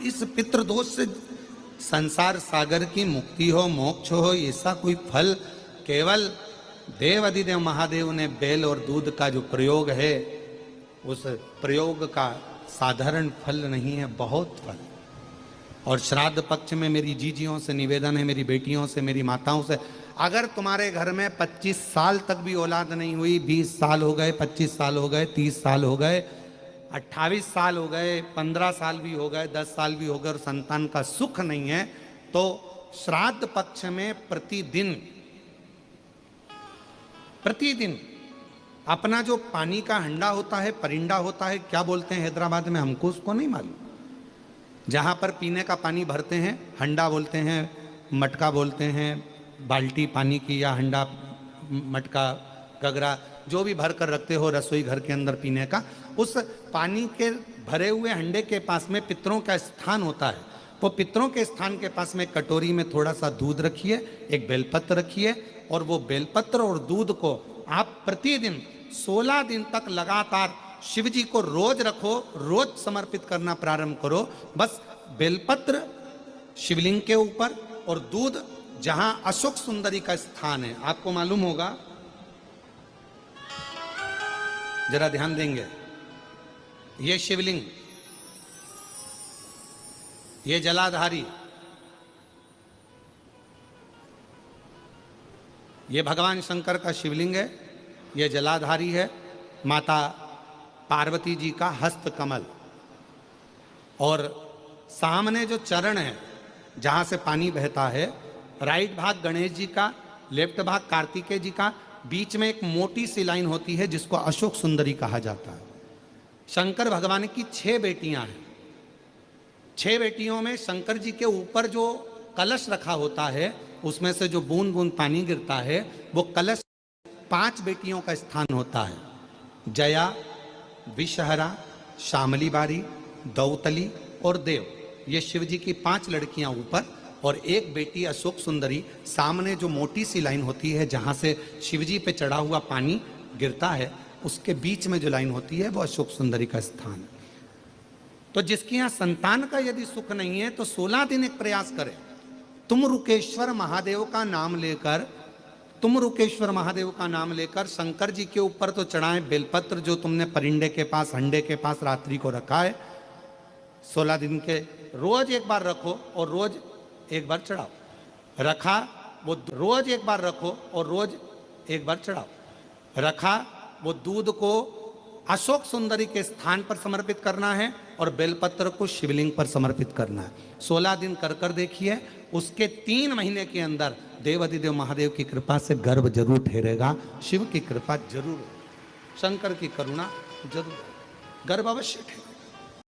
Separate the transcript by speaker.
Speaker 1: इस पितृदोष से संसार सागर की मुक्ति हो, मोक्ष हो, ऐसा कोई फल केवल देव अधिदेव महादेव ने बेल और दूध का जो प्रयोग है उस प्रयोग का साधारण फल नहीं है, बहुत फल। और श्राद्ध पक्ष में मेरी जीजियों से निवेदन है, मेरी बेटियों से, मेरी माताओं से, अगर तुम्हारे घर में 25 साल तक भी औलाद नहीं हुई, 20 साल हो गए, 25 साल हो गए, 30 साल हो गए, 28 साल हो गए, 15 साल भी हो गए, 10 साल भी हो गए और संतान का सुख नहीं है, तो श्राद्ध पक्ष में प्रतिदिन अपना जो पानी का हंडा होता है, परिंडा होता है, क्या बोलते हैं हैदराबाद में, हमको उसको नहीं मालूम, जहां पर पीने का पानी भरते हैं, हंडा बोलते हैं, मटका बोलते हैं, बाल्टी पानी की या हंडा, मटका, गगरा, जो भी भर कर रखते हो रसोई घर के अंदर पीने का, उस पानी के भरे हुए हंडे के पास में पितरों का स्थान होता है। वो पितरों के स्थान के पास में कटोरी में थोड़ा सा दूध रखिए, एक बेलपत्र रखिए, और वो बेलपत्र और दूध को आप प्रतिदिन 16 दिन तक लगातार शिव जी को रोज रखो, रोज समर्पित करना प्रारंभ करो। बस बेलपत्र शिवलिंग के ऊपर और दूध जहां अशोक सुंदरी का स्थान है, आपको मालूम होगा, जरा ध्यान देंगे, ये शिवलिंग, ये जलाधारी, ये भगवान शंकर का शिवलिंग है, ये जलाधारी है, माता पार्वती जी का हस्त कमल, और सामने जो चरण है जहां से पानी बहता है, राइट भाग गणेश जी का, लेफ्ट भाग कार्तिकेय जी का, बीच में एक मोटी सी लाइन होती है जिसको अशोक सुंदरी कहा जाता है। शंकर भगवान की 6 बेटियां हैं। 6 बेटियों में शंकर जी के ऊपर जो कलश रखा होता है, उसमें से जो बूंद बूंद पानी गिरता है, वो कलश 5 बेटियों का स्थान होता है, जया, विषहरा, शामली बारी, दौतली और देव। ये शिव जी की 5 लड़कियां ऊपर और एक बेटी अशोक सुंदरी, सामने जो मोटी सी लाइन होती है जहां से शिव जी पे चढ़ा हुआ पानी गिरता है, उसके बीच में जो लाइन होती है वो अशोक सुंदरी का स्थान है। तो जिसके यहां संतान का यदि सुख नहीं है तो 16 दिन एक प्रयास करें, तुम रुकेश्वर महादेव का नाम लेकर शंकर जी के ऊपर तो चढ़ाएं बेलपत्र, जो तुमने परिंडे के पास, हंडे के पास रात्रि को रखा है, 16 दिन के रोज एक बार रखो और रोज एक बार चढ़ाओ, रखा वो रोज एक बार रखो और रोज एक बार चढ़ाओ, रखा वो दूध को अशोक सुंदरी के स्थान पर समर्पित करना है और बेलपत्र को शिवलिंग पर समर्पित करना है। 16 दिन कर देखिए, उसके 3 महीने के अंदर देवाधिदेव महादेव की कृपा से गर्भ जरूर ठहरेगा, शिव की कृपा जरूर, शंकर की करुणा जरूर, गर्भ अवश्य ठहरेगा।